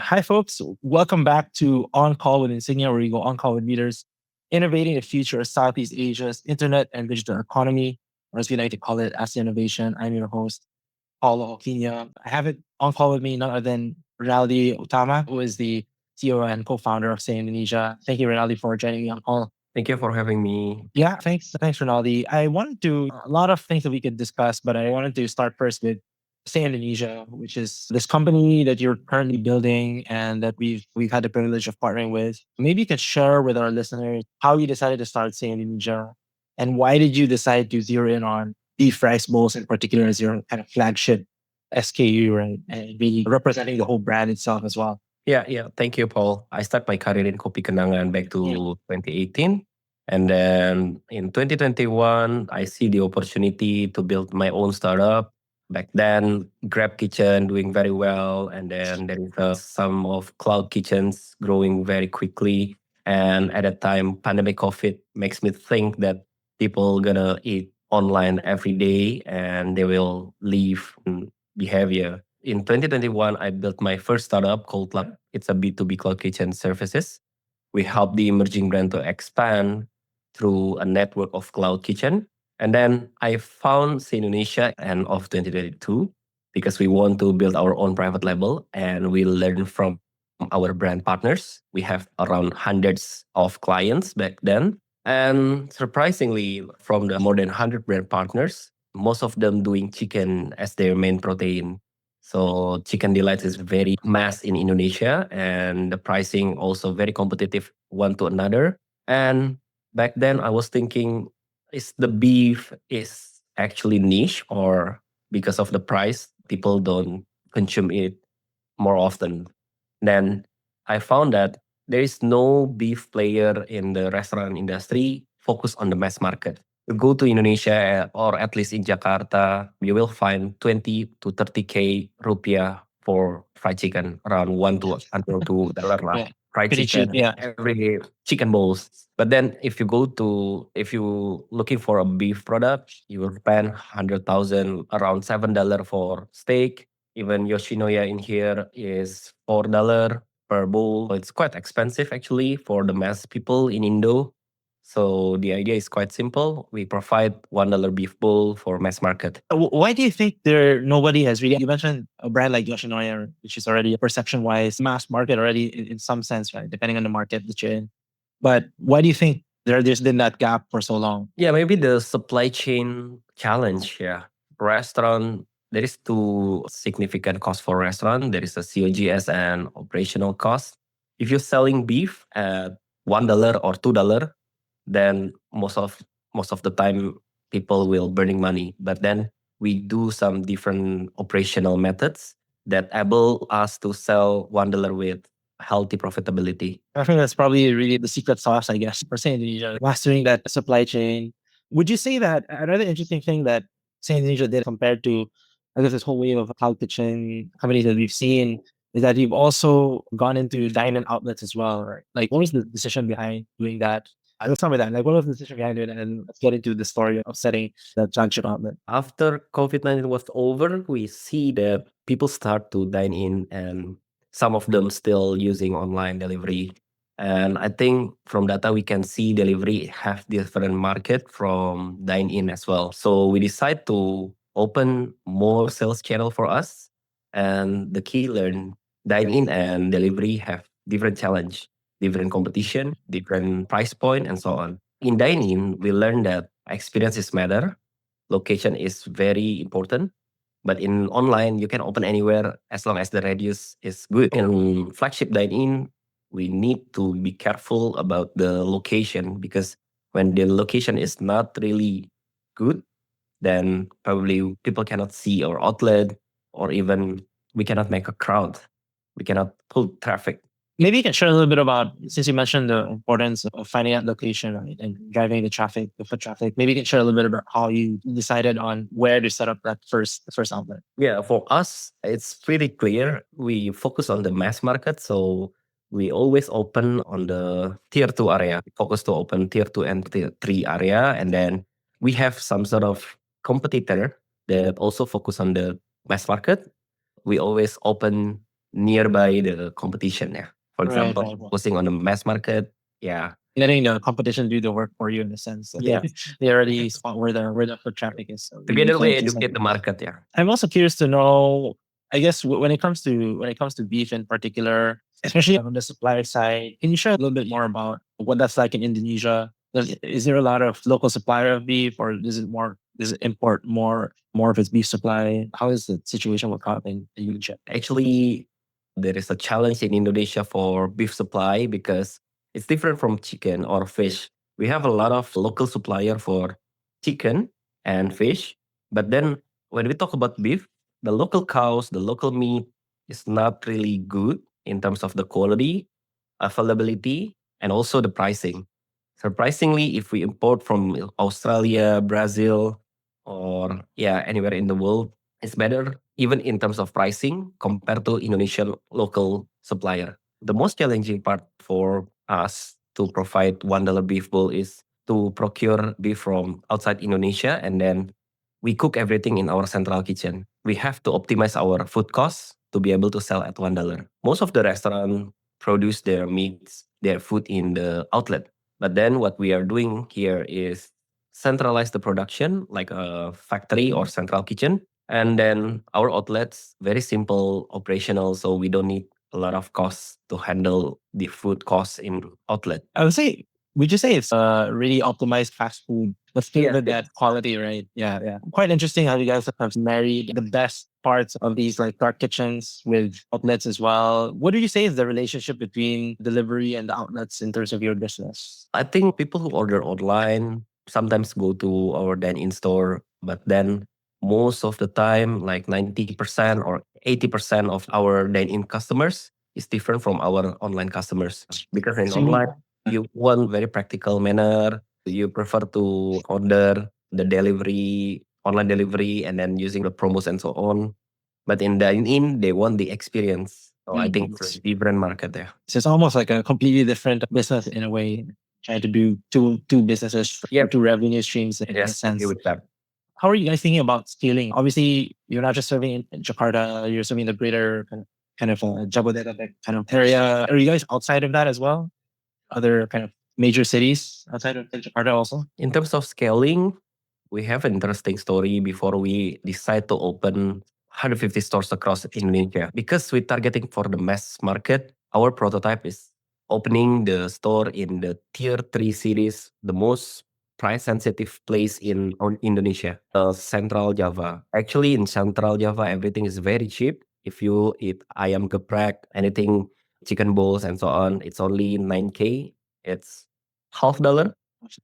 Hi, folks. Welcome back to On Call with Insignia, where we go on call with leaders innovating the future of Southeast Asia's internet and digital economy, or as we like to call it, Asia Innovation. I'm your host, Paulo. I have it on call with me, none other than Rinaldi Utama, who is the CEO and co-founder of Say Indonesia. Thank you, Rinaldi, for joining me on call. Thank you for having me. Yeah, thanks, Rinaldi. I wanted to a lot of things that we could discuss, but I wanted to start first with Say Indonesia, which is this company that you're currently building and that we've had the privilege of partnering with. Maybe you can share with our listeners how you decided to start Say Indonesia, and why did you decide to zero in on beef rice bowls in particular as your kind of flagship SKU, right? And be representing the whole brand itself as well. Yeah. Thank you, Paul. I started my career in Kopi Kenangan back Yeah. to 2018. And then in 2021, I see the opportunity to build my own startup. Back then, Grab Kitchen doing very well. And then there is some of cloud kitchens growing very quickly. And at that time, pandemic COVID makes me think that people gonna eat online every day and they will leave behavior. In 2021, I built my first startup called Lab. It's a B2B cloud kitchen services. We help the emerging brand to expand through a network of cloud kitchen. And then I found Say Indonesia end of 2022 because we want to build our own private label and we learn from our brand partners. We have around hundreds of clients back then. And surprisingly, from the more than 100 brand partners, most of them doing chicken as their main protein. So Chicken Delight is very mass in Indonesia and the pricing also very competitive one to another. And back then I was thinking, is the beef is actually niche or because of the price, people don't consume it more often? Then I found that there is no beef player in the restaurant industry focused on the mass market. You go to Indonesia or at least in Jakarta, you will find 20 to 30K rupiah for fried chicken, around one to until $2 lah. Yeah. Fried Pretty cheap. chicken, Yeah. every chicken bowls. But then if you looking for a beef product, you will spend 100,000, around $7 for steak. Even Yoshinoya in here is $4 per bowl. It's quite expensive actually for the mass people in Indo. So the idea is quite simple. We provide $1 beef bowl for mass market. Why do you think nobody has really? You mentioned a brand like Yoshinoya, which is already perception wise mass market already in some sense, right? Depending on the market that you're in. But why do you think there's been that gap for so long? Yeah, maybe the supply chain challenge. Yeah, restaurant, there is two significant cost for restaurant. There is a COGS and operational cost. If you're selling beef at $1 or $2, then most of the time people will burning money. But then we do some different operational methods that able us to sell $1 with healthy profitability. I think that's probably really the secret sauce, I guess, for Saint Indonesia, mastering that supply chain. Would you say that another interesting thing that Saint Indonesia did compared to, I guess, this whole wave of cloud kitchen companies that we've seen is that you've also gone into dine-in outlets as well, right? Like, what was the decision behind doing that? Let's start with that. Like, what was the decision behind it? And then let's get into the story of setting that flagship outlet. After COVID-19 was over, we see that people start to dine in and some of them still using online delivery. And I think from data we can see delivery have different market from dine in as well. So we decide to open more sales channel for us. And the key learn dine in and delivery have different challenge, different competition, different price point, and so on. In dine in, we learned that experiences matter, location is very important. But in online, you can open anywhere as long as the radius is good. In flagship dine-in, we need to be careful about the location because when the location is not really good, then probably people cannot see our outlet or even we cannot make a crowd. We cannot pull traffic. Maybe you can share a little bit about, since you mentioned the importance of finding that location, right, and driving the traffic, the foot traffic. Maybe you can share a little bit about how you decided on where to set up that first outlet. Yeah, for us, it's pretty clear. We focus on the mass market. So we always open on the tier two area. We focus to open tier two and tier three area. And then we have some sort of competitor that also focus on the mass market. We always open nearby the competition. Yeah. For Right, example, right, right. focusing on the mass market. Yeah. Letting the competition do the work for you in a sense. So Yeah. they already spot where the foot traffic is. So you Together we can just like. educate the market. Yeah. I'm also curious to know. I guess when it comes to beef in particular, especially on the supplier side, can you share a little bit more about what that's like in Indonesia? Is there a lot of local supplier of beef, or does it import more of its beef supply? How is the situation with crop in Indonesia? Actually, there is a challenge in Indonesia for beef supply because it's different from chicken or fish. We have a lot of local supplier for chicken and fish, but then when we talk about beef, the local cows, the local meat is not really good in terms of the quality, availability, and also the pricing. Surprisingly, if we import from Australia, Brazil, or yeah, anywhere in the world, it's better even in terms of pricing compared to Indonesian local supplier. The most challenging part for us to provide $1 beef bowl is to procure beef from outside Indonesia and then we cook everything in our central kitchen. We have to optimize our food costs to be able to sell at $1. Most of the restaurant produce their meats, their food in the outlet. But then what we are doing here is centralize the production like a factory or central kitchen. And then our outlets, very simple operational, so we don't need a lot of costs to handle the food costs in outlet. I would say, would you say it's really optimized fast food, but still Yes, with that quality, right? Yeah, yeah. Quite interesting how you guys have married the best parts of these like dark kitchens with outlets as well. What do you say is the relationship between delivery and the outlets in terms of your business? I think people who order online sometimes go to our dine-in store, but then most of the time, like 90% or 80% of our dine-in customers is different from our online customers. Because in So you online, mean, you want very practical manner. You prefer to order the delivery, online delivery, and then using the promos and so on. But in dine-in, they want the experience. So I think it's a different market there. so it's almost like a completely different business in a way, trying to do two businesses or Yep. two revenue streams in a Yes, I agree sense. with that. How are you guys thinking about scaling? Obviously, you're not just serving in Jakarta, you're serving the greater kind of Jabodetabek kind of area. Are you guys outside of that as well? Other kind of major cities outside of Jakarta also? In terms of scaling, we have an interesting story before we decide to open 150 stores across Indonesia. Because we're targeting for the mass market, our prototype is opening the store in the tier 3 cities, the most price sensitive place in Indonesia, Central Java. Actually, in Central Java, everything is very cheap. If you eat ayam geprek, anything, chicken bowls, and so on, it's only 9K. It's half dollar.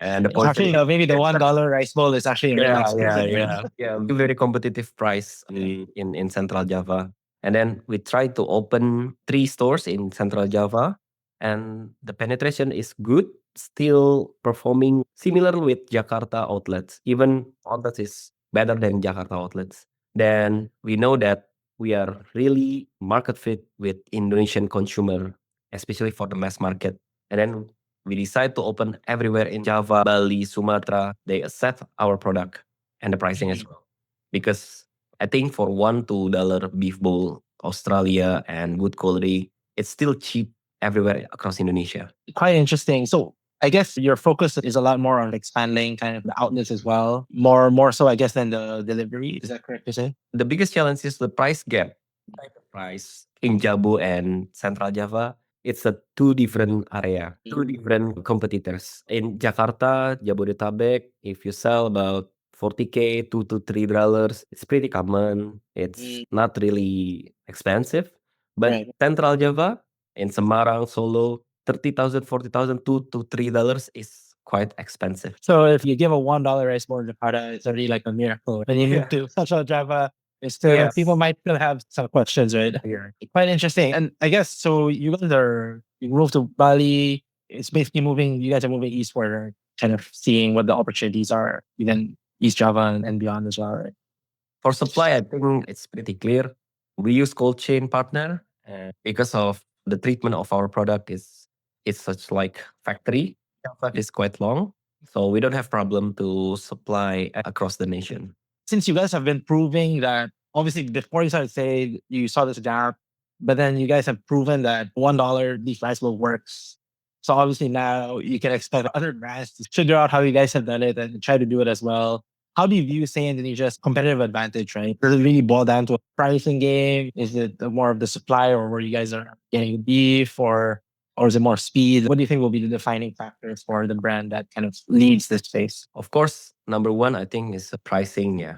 And the It's actually, portion maybe the $1 rice bowl is actually really yeah, yeah, expensive, right? yeah. Yeah, very competitive price in Central Java. And then we tried to open 3 stores in Central Java, and the penetration is good, still performing similar with Jakarta outlets. Even outlets is better than Jakarta outlets. Then we know that we are really market fit with Indonesian consumer, especially for the mass market. And then we decide to open everywhere in Java, Bali, Sumatra. They accept our product and the pricing as well. Because I think for $1 to $2 beef bowl, Australia and good quality, it's still cheap everywhere across Indonesia. Quite interesting. So I guess your focus is a lot more on expanding kind of the outlets as well. More so I guess than the delivery. Is that correct to say? The biggest challenge is the price gap. Like the price in Jabu and Central Java, it's a two different area, two different competitors. In Jakarta, Jabodetabek, if you sell about 40K, $2 to $3, it's pretty common. It's not really expensive. But Right. Central Java, in Semarang, Solo, 30,000, 40,000, $2 to $3 is quite expensive. So if you give a $1 rice bowl in Jakarta, it's already like a miracle. When you move to Central Java, it's still people Yes. might still have some questions, right? Yeah. Quite interesting. And I guess so you moved to Bali. It's basically moving. You guys are moving eastward, kind of seeing what the opportunities are, even East Java and beyond as well, right? For supply, I think it's pretty clear. We use cold chain partner because of the treatment of our product is it's such like factory. Shelf is quite long, so we don't have problem to supply across the nation. Since you guys have been proving that, obviously before you started say you saw this gap But then you guys have proven that $1 beef rice bowl works. So obviously now you can expect other brands to figure out how you guys have done it and try to do it as well. How do you view, say, Indonesia's competitive advantage, right? Does it really boil down to a pricing game? Is it more of the supply or where you guys are getting beef or is it more speed? What do you think will be the defining factors for the brand that kind of leads this space? Of course, number one, I think is the pricing. Yeah,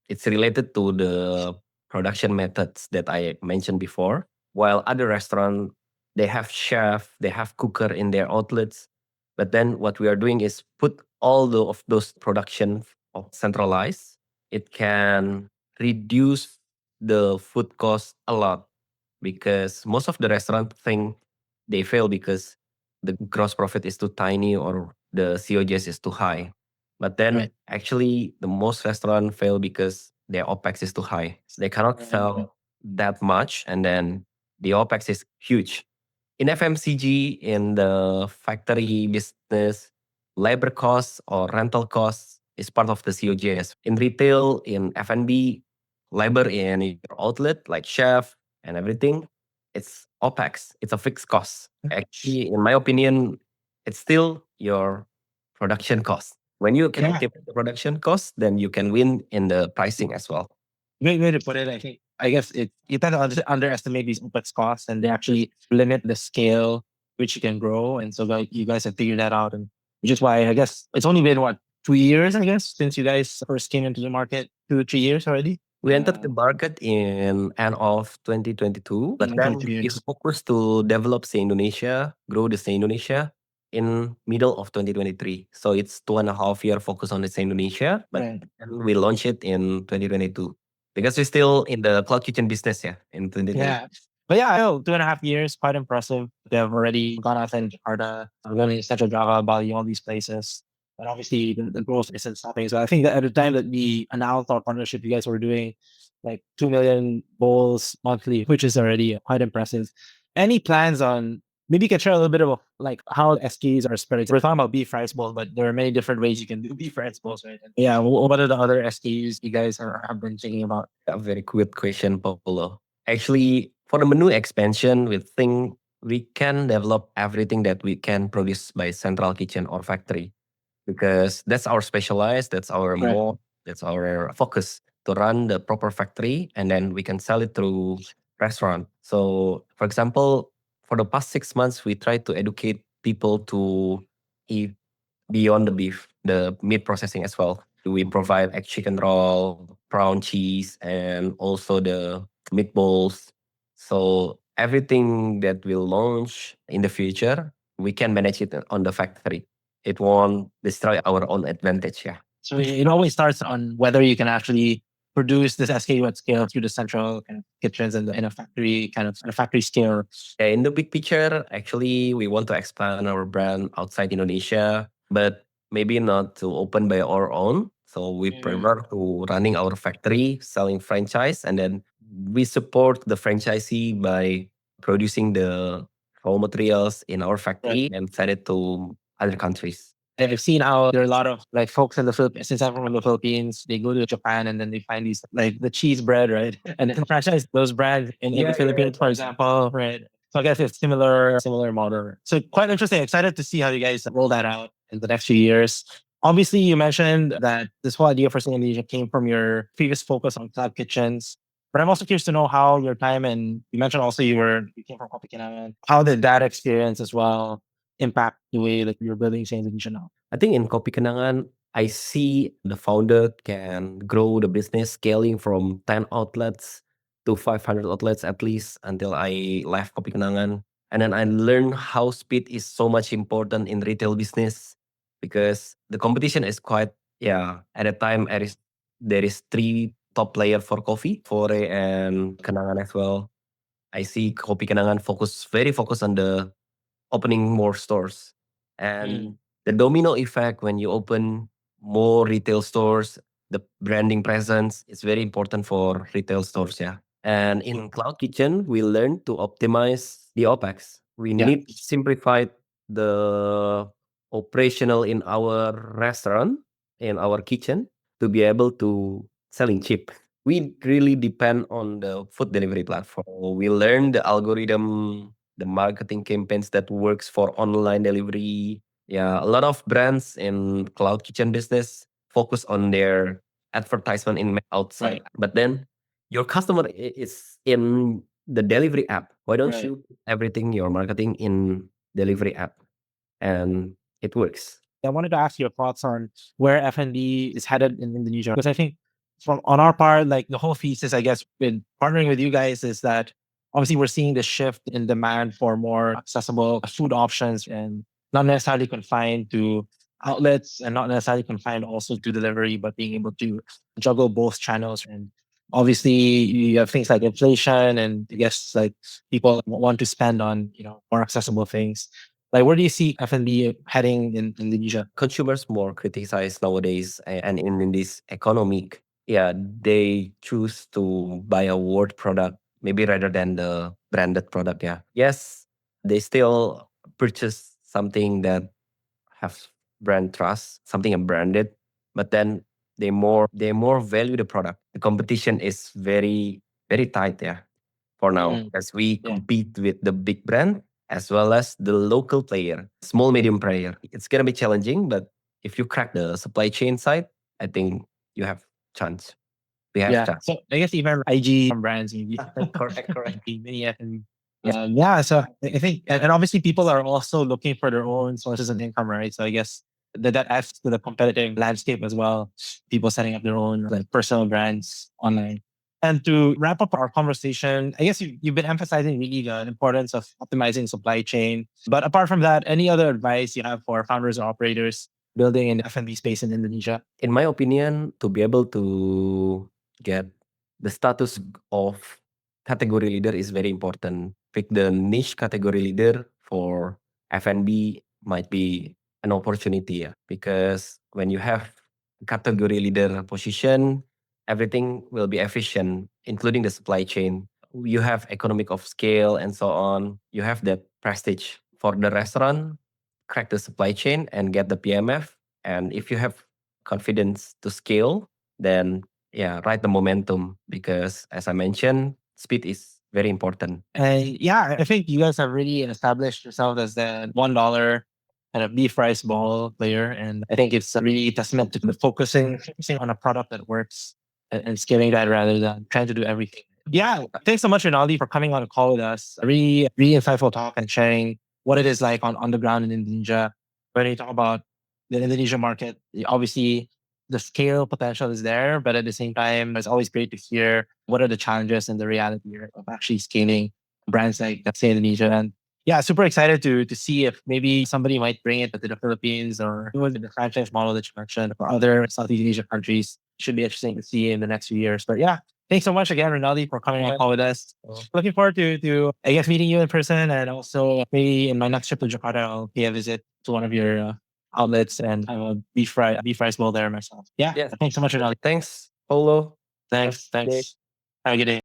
it's related to the production methods that I mentioned before. While other restaurants, they have chef, they have cooker in their outlets, but then what we are doing is put all of those production centralized. It can reduce the food cost a lot because most of the restaurant think they fail because the gross profit is too tiny or the COGS is too high. But then Right. actually the most restaurant fail because their OPEX is too high. They cannot sell that much and then the OPEX is huge. In FMCG, in the factory business, labor costs or rental costs is part of the COGS. In retail, in F&B, labor in your outlet like chef and everything, it's OPEX. It's a fixed cost. Actually, in my opinion, it's still your production cost. When you can Yeah. optimize the production cost, then you can win in the pricing as well. Great way to put it. I think, I guess you tend to underestimate these OpEx costs and they actually limit the scale which you can grow. And so like you guys have figured that out. And which is why I guess it's only been what, 2 years, I guess, since you guys first came into the market, 2 3 years already. We entered the market in end of 2022, but Mm, then 2 years. we focused to develop Say Indonesia, grow the Say Indonesia in middle of 2023. So it's 2.5 year focus on the Say Indonesia, but Right. then we launched it in 2022 because we're still in the cloud kitchen business, yeah, in 2020. Yeah. But yeah, I know 2.5 years, quite impressive. They've already gone out in Jakarta, gone to Central Java, Bali, all these places. But obviously the growth isn't stopping. So I think that at the time that we announced our partnership, you guys were doing like 2 million bowls monthly, which is already quite impressive. Any plans on maybe you can share a little bit of like how SKUs are spread? We're talking about beef rice bowl, but there are many different ways you can do beef rice bowls, right? And yeah, what are the other SKUs you guys have been thinking about? A very quick question, Paulo. Actually, for the menu expansion, we think we can develop everything that we can produce by central kitchen or factory because that's our specialized, that's our Right. mode, that's our focus to run the proper factory and then we can sell it through restaurant. So, for example, for the past 6 months, we try to educate people to eat beyond the beef, the meat processing as well. We provide egg chicken roll, prawn cheese, and also the meatballs. So everything that we'll launch in the future, we can manage it on the factory. It won't destroy our own advantage. Yeah. So it always starts on whether you can actually produce this SKU at scale through the central kind of kitchens and in a factory kind of in a factory scale. Yeah, in the big picture, actually, we want to expand our brand outside Indonesia, but maybe not to open by our own. So we prefer to running our factory, selling franchise, and then we support the franchisee by producing the raw materials in our Right. factory and send it to other countries. I've seen how there are a lot of like folks in the Philippines. Since I'm from the Philippines, they go to Japan and then they find these like the cheese bread, right? And then franchise those brands in the Philippines, for example, right? So I guess it's similar model. So quite interesting. Excited to see how you guys roll that out in the next few years. Obviously, you mentioned that this whole idea for Sing Indonesia came from your previous focus on cloud kitchens. But I'm also curious to know how your time and you mentioned also you came from Kopi Kenangan. How did that experience as well impact the way like you're building Sing Indonesia now? I think in Kopi Kenangan, I see the founder can grow the business scaling from 10 outlets to 500 outlets at least until I left Kopi Kenangan. And then I learned how speed is so much important in retail business because the competition is quite, yeah, at a time there is three top player for coffee, Fore and Kenangan as well. I see Kopi Kenangan very focused on the opening more stores. And the domino effect when you open more retail stores, the branding presence is very important for retail stores. Yeah. And in Cloud Kitchen, we learned to optimize the OPEX. We Yeah. need to simplify the operational in our restaurant, in our kitchen, to be able to selling cheap. we really depend on the food delivery platform. We learn the algorithm, the marketing campaigns that works for online delivery. Yeah, a lot of brands in cloud kitchen business focus on their advertisement in outside, but then your customer is in the delivery app. Why don't you everything your marketing in delivery app and it works? I wanted to ask your thoughts on where F&B is headed in Indonesia, because I think from on our part, like the whole thesis, I guess, with partnering with you guys is that obviously we're seeing the shift in demand for more accessible food options and not necessarily confined to outlets and not necessarily confined also to delivery, but being able to juggle both channels. And obviously you have things like inflation and I guess like people want to spend on, more accessible things. Like, where do you see F&B heading in Indonesia? Consumers more criticize nowadays and in this economic, yeah, they choose to buy a word product maybe rather than the branded product. Yeah, yes, they still purchase something that have brand trust, something branded, but then they more value the product. The competition is very very tight, yeah, for now, as we compete with the big brand as well as the local player, small medium player. It's gonna be challenging, but if you crack the supply chain side, I think you have chance. We have chance. So I guess even IG brands, Correct, correct. many F&B. Yeah. So I think, and obviously people are also looking for their own sources of income, right? So I guess that adds to the competitive landscape as well. People setting up their own like personal brands online. And to wrap up our conversation, I guess you've been emphasizing really the importance of optimizing supply chain. But apart from that, any other advice you have for founders or operators building an F&B space in Indonesia? In my opinion, to be able to get the status of category leader is very important. Pick the niche category leader for F&B might be an opportunity, yeah, because when you have category leader position, everything will be efficient, including the supply chain. You have economic of scale and so on. You have that prestige for the restaurant. Crack the supply chain and get the PMF. And if you have confidence to scale, then yeah, ride the momentum because as I mentioned, speed is very important. And yeah, I think you guys have really established yourself as the $1 kind of beef rice ball player. And I think it's really testament to the focusing on a product that works and scaling that rather than trying to do everything. Yeah. Thanks so much, Rinaldi, for coming on a call with us. A really, really insightful talk and sharing what it is like on the ground in Indonesia. When you talk about the Indonesian market, obviously the scale potential is there, but at the same time, it's always great to hear what are the challenges and the reality of actually scaling brands like, let's say, Indonesia. And yeah, super excited to see if maybe somebody might bring it to the Philippines or even the franchise model that you mentioned for other Southeast Asian countries. Should be interesting to see in the next few years. But yeah, thanks so much again, Rinaldi, for coming on call with us. Looking forward to I guess meeting you in person, and also maybe in my next trip to Jakarta, I'll pay a visit to one of your outlets and have a beef rice bowl there myself. Yeah, Yes. thanks so much, Rinaldi. Thanks, Paulo. Thanks. Nick. Have a good day.